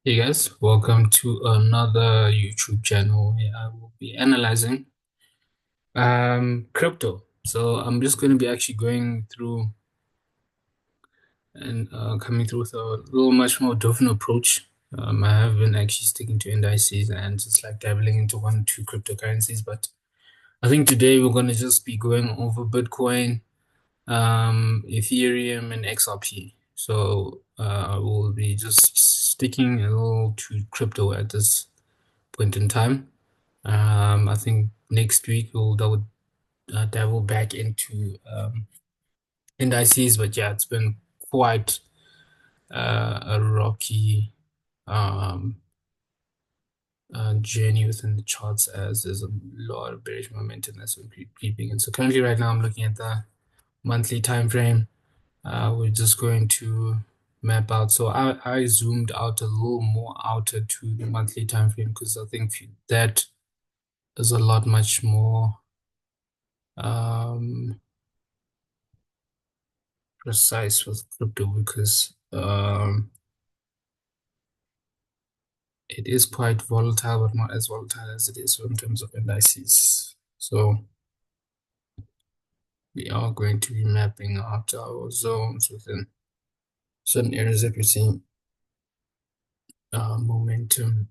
Hey guys, welcome to another YouTube channel where I will be analyzing crypto. So I'm just going to be actually going through and coming through with a little much more different approach. I have been actually sticking to indices and just like dabbling into one or two cryptocurrencies, but I think today we're going to just be going over Bitcoin, Ethereum, and XRP. So I will be just sticking a little to crypto at this point in time. I think next week we'll dabble back into indices, but yeah, it's been quite a rocky um, journey within the charts as there's a lot of bearish momentum that's been creeping in. So currently, right now, I'm looking at the monthly time frame. We're just going to map out. So I zoomed out a little more outer to the monthly time frame because I think that is a lot much more um, precise with crypto because it is quite volatile, but not as volatile as it is in terms of indices. So we are going to be mapping out our zones within certain areas that we're seeing momentum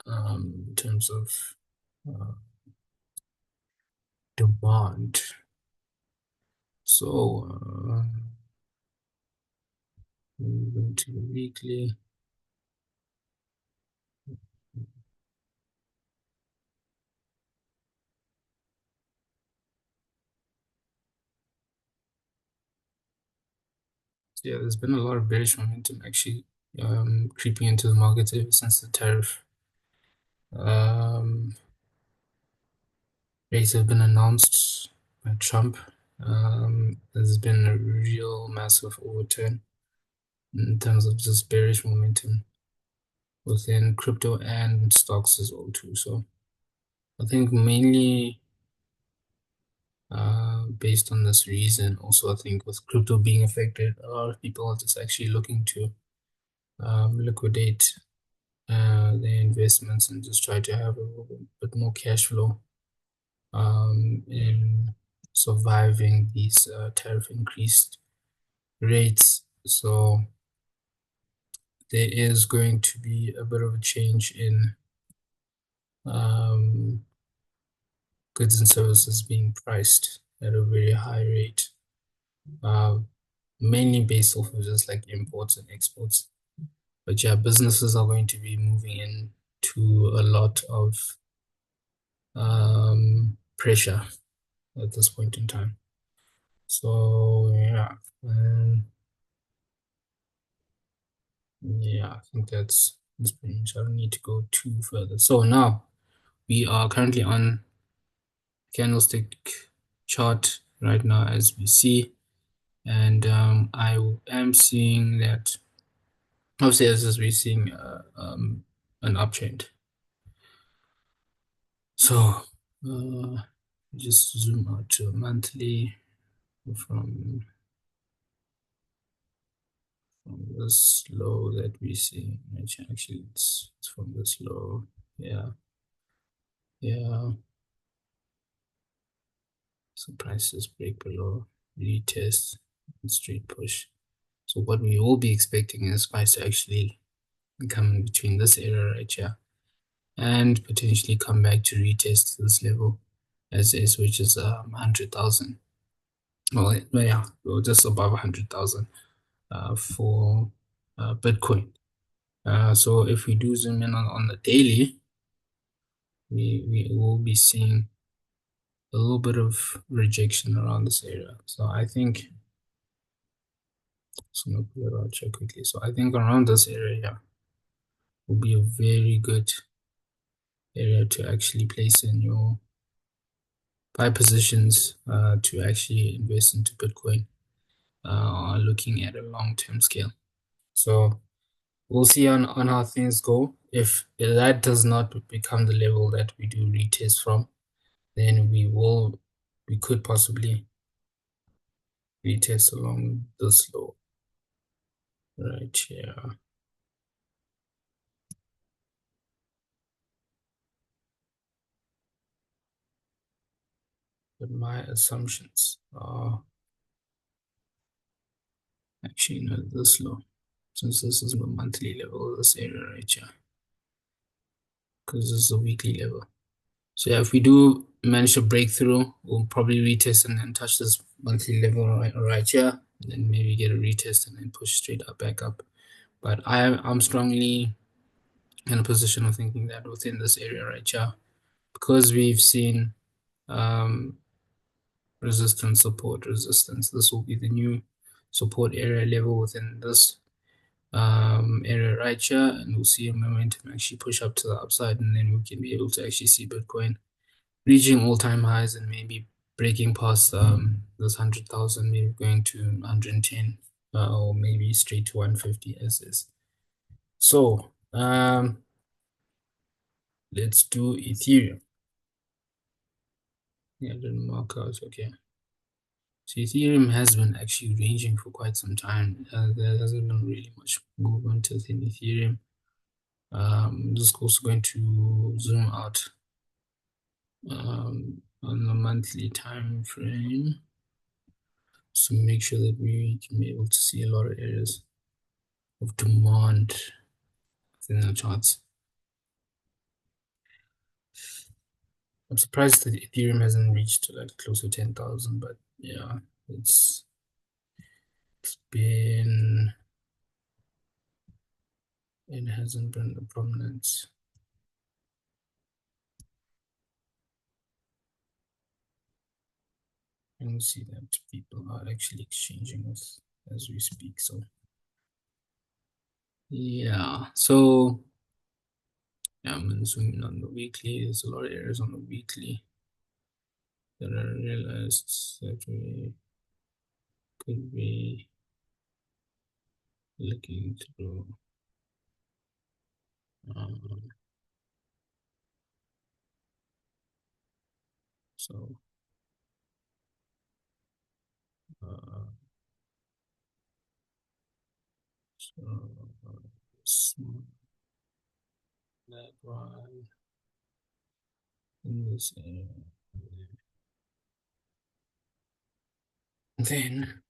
in terms of uh, demand. So moving to the weekly. So yeah, there's been a lot of bearish momentum actually creeping into the markets ever since the tariff um, rates have been announced by Trump. There's been a real massive overturn in terms of just bearish momentum within crypto and stocks as well too. So I think mainly based on this reason, also I think with crypto being affected, a lot of people are just actually looking to liquidate their investments and just try to have a little bit more cash flow in surviving these tariff increased rates. So there is going to be a bit of a change in um, goods and services being priced at a very high rate, uh, mainly based off of just like imports and exports. But yeah, businesses are going to be moving into a lot of pressure at this point in time. So yeah, I think that's pretty much. I don't need to go too further. So now we are currently on candlestick chart right now as we see, and I am seeing that obviously as we're seeing an uptrend. So just zoom out to monthly from this low that we see. Actually, it's from this low. Yeah, yeah. So prices break below, retest, and straight push. So what we will be expecting is price to actually come in between this area right here and potentially come back to retest this level as is, which is 100,000. Well, yeah, well, just above 100,000 for Bitcoin. So if we do zoom in on the daily, we will be seeing a little bit of rejection around this area. So I think so I'm gonna pull it out check quickly. So I think around this area will be a very good area to actually place in your buy positions to actually invest into Bitcoin looking at a long-term scale. So we'll see on how things go. If that does not become the level that we do retest from, then we could possibly retest along this low right here. but my assumptions are actually not this low, since this is my monthly level, this area right here, because this is a weekly level. So yeah, if we do manage to break through, we'll probably retest and then touch this monthly level right here, and then maybe get a retest and then push straight up back up. But I'm strongly in a position of thinking that within this area right here, because we've seen resistance, support, resistance, this will be the new support area level within this area right here, and we'll see a momentum actually push up to the upside, and then we can be able to actually see Bitcoin reaching all-time highs and maybe breaking past this 100,000, maybe going to 110, or maybe straight to 150 as is. So let's do Ethereum. Yeah, didn't mark out. Okay. So Ethereum has been actually ranging for quite some time. There hasn't been really much movement within Ethereum. I'm just also going to zoom out on the monthly time frame, so make sure that we can be able to see a lot of areas of demand within the charts. I'm surprised that Ethereum hasn't reached like close to 10,000, but yeah, it's been, it hasn't been a prominent. I can see that people are actually exchanging with as we speak. So yeah, so yeah, I'm zooming on the weekly. There's a lot of areas on the weekly that I realized that we could be looking through. So uh, so that one in this area. Then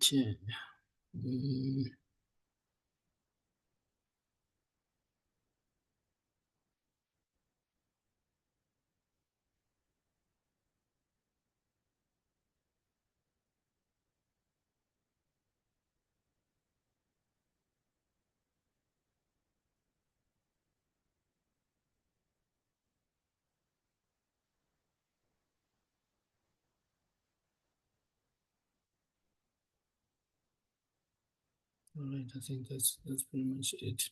okay. All right, I think that's pretty much it.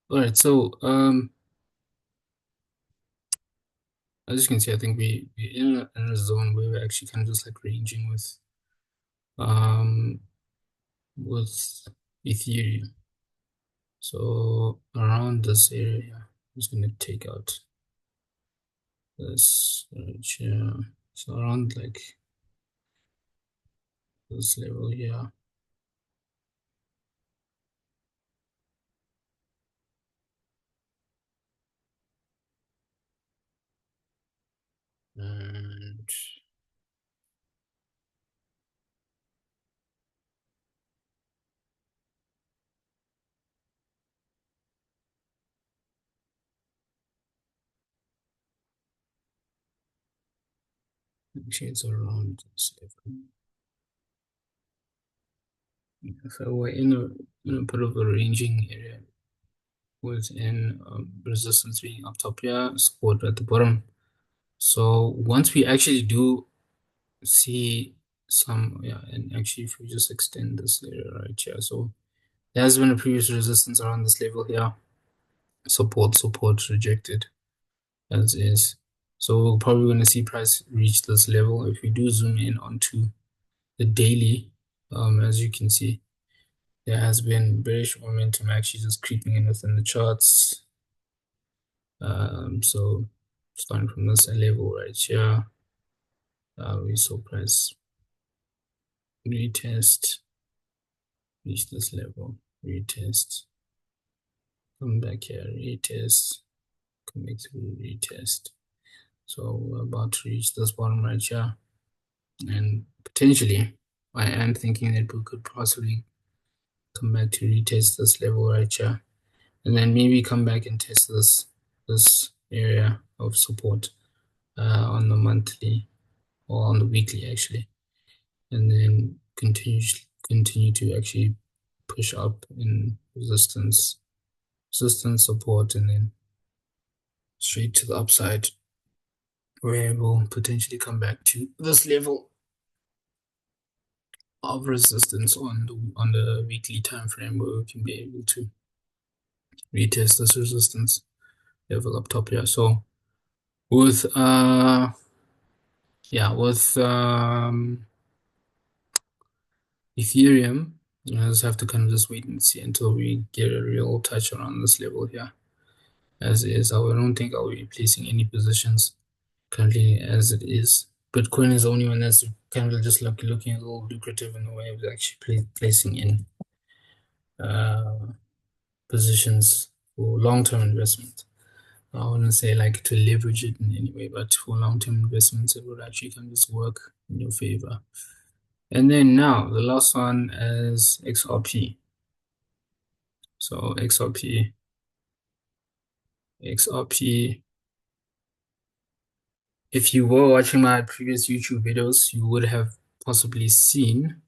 All right, so as you can see, I think we're in a zone where we're actually kind of just like ranging um with Ethereum. So around this area, I'm just gonna take out this right here. So around like this level here. And actually it's around this level. So we're in a bit of a ranging area within resistance being up top here, support at the bottom. So once we actually do see some, yeah, and actually if we just extend this area right here, so there has been a previous resistance around this level here, support rejected as is. So we're probably going to see price reach this level. If we do zoom in onto the daily, as you can see, there has been bearish momentum actually just creeping in within the charts. So starting from this level right here, we saw price retest, reach this level, retest, come back here, retest, come back through, retest. So we're about to reach this bottom right here, and potentially I am thinking that we could possibly come back to retest this level right here, and then maybe come back and test this area of support on the monthly or on the weekly actually, and then continue to actually push up in resistance support, and then straight to the upside where we'll potentially come back to this level of resistance on the weekly time frame, where we can be able to retest this resistance level up top here. So with Ethereum, you just have to kind of just wait and see until we get a real touch around this level here. As is, I don't think I'll be placing any positions currently as it is. Bitcoin is the only one that's kind of just looking a little lucrative in the way of actually placing in positions for long-term investment. I wouldn't say like to leverage it in any way, but for long-term investments, it would actually kind of just work in your favor. And then now the last one is XRP. So XRP, if you were watching my previous YouTube videos, you would have possibly seen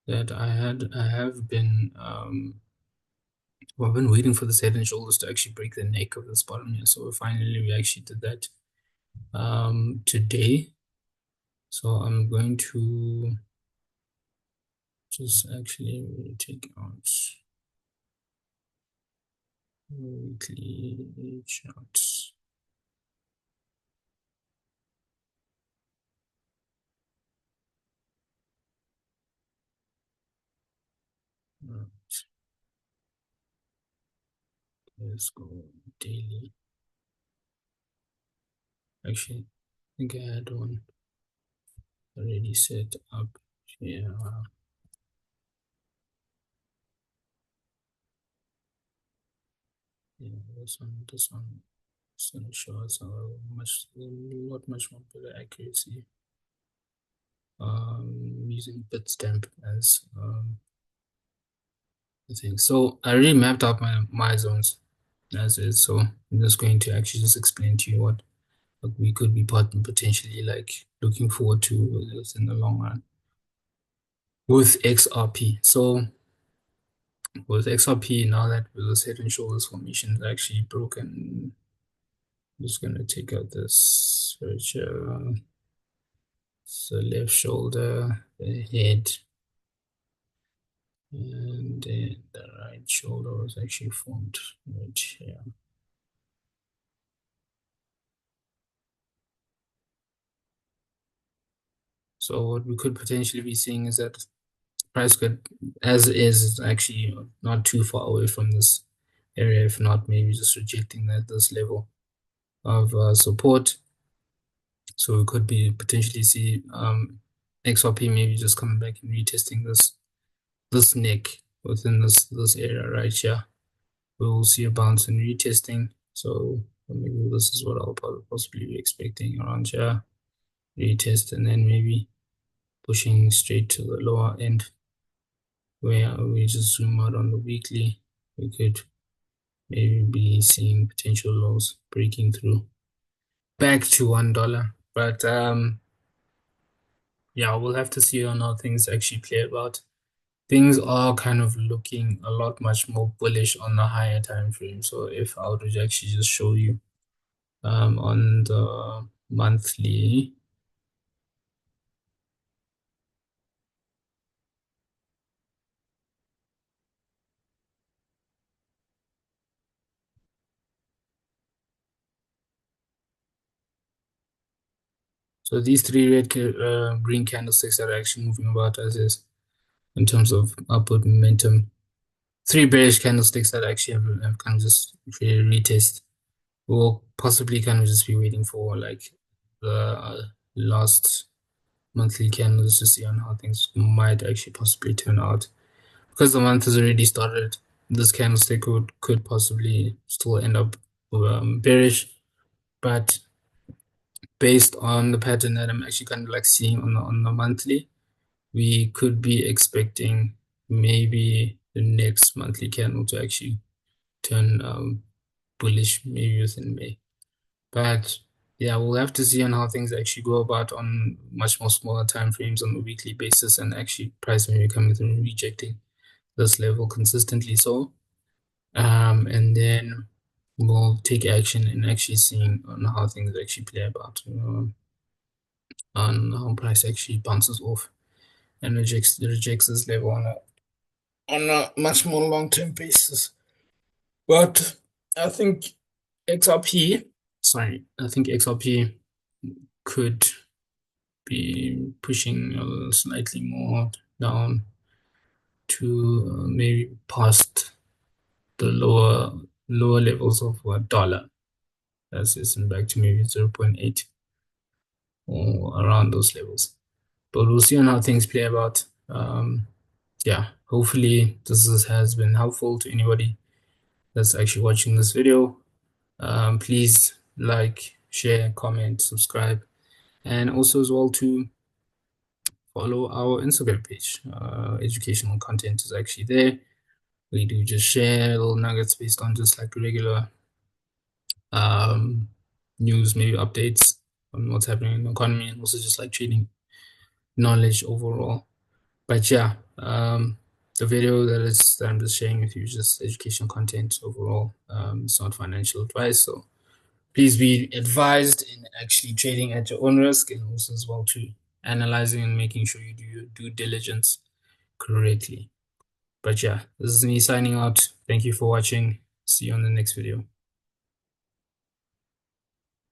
that I have been well, I've been waiting for this head and shoulders to actually break the neck of this bottom here. So finally we actually did that today. So I'm going to just actually take out weekly charts. Right. Let's go daily. Actually, I think I had one already set up here. Yeah, this one is going to show us a lot much more better accuracy. Using Bitstamp as the thing. So I already mapped out my zones as is. So I'm just going to actually just explain to you what we could be potentially like looking forward to in the long run with XRP. So with XRP, now that this head and shoulders formation is actually broken, I'm just gonna take out this search, the left shoulder, the head, and then the right shoulder was actually formed right here. So what we could potentially be seeing is that price could, as is, actually not too far away from this area, if not maybe just rejecting this level of support. So we could be potentially see XRP maybe just coming back and retesting this neck within this area right here. We will see a bounce and retesting. So maybe this is what I'll possibly be expecting around here. Retest and then maybe pushing straight to the lower end, where we just zoom out on the weekly. We could maybe be seeing potential lows breaking through back to $1. But yeah, we'll have to see on how things actually play out. Things are kind of looking a lot much more bullish on the higher time frame. So if I would actually just show you on the monthly. So these three green candlesticks that are actually moving about as is in terms of upward momentum. Three bearish candlesticks that actually have kind of just retest. We'll possibly kind of just be waiting for like the last monthly candles to see on how things might actually possibly turn out. Because the month has already started, this candlestick could possibly still end up bearish, but based on the pattern that I'm actually kind of like seeing on the monthly, we could be expecting maybe the next monthly candle to actually turn bullish maybe within May. But yeah, we'll have to see on how things actually go about on much more smaller time frames on a weekly basis, and actually price maybe coming through and rejecting this level consistently. So and then we'll take action and actually seeing on how things actually play about, on how price actually bounces off and rejects this level on a much more long term basis. But I think XRP, I think XRP could be pushing slightly more down to maybe past the lower levels of a dollar. That's just back to maybe 0.8 or around those levels. But we'll see on how things play about. Yeah, hopefully has been helpful to anybody that's actually watching this video. Please like, share, comment, subscribe, and also as well to follow our Instagram page. Educational content is actually there. We do just share little nuggets based on just like regular um, news, maybe updates on what's happening in the economy, and also just like trading knowledge overall. But yeah, the video that I'm just sharing with you is just educational content overall. It's not financial advice, so please be advised in actually trading at your own risk, and also as well to analyzing and making sure you do your due diligence correctly. But yeah, this is me signing out. Thank you for watching. See you on the next video.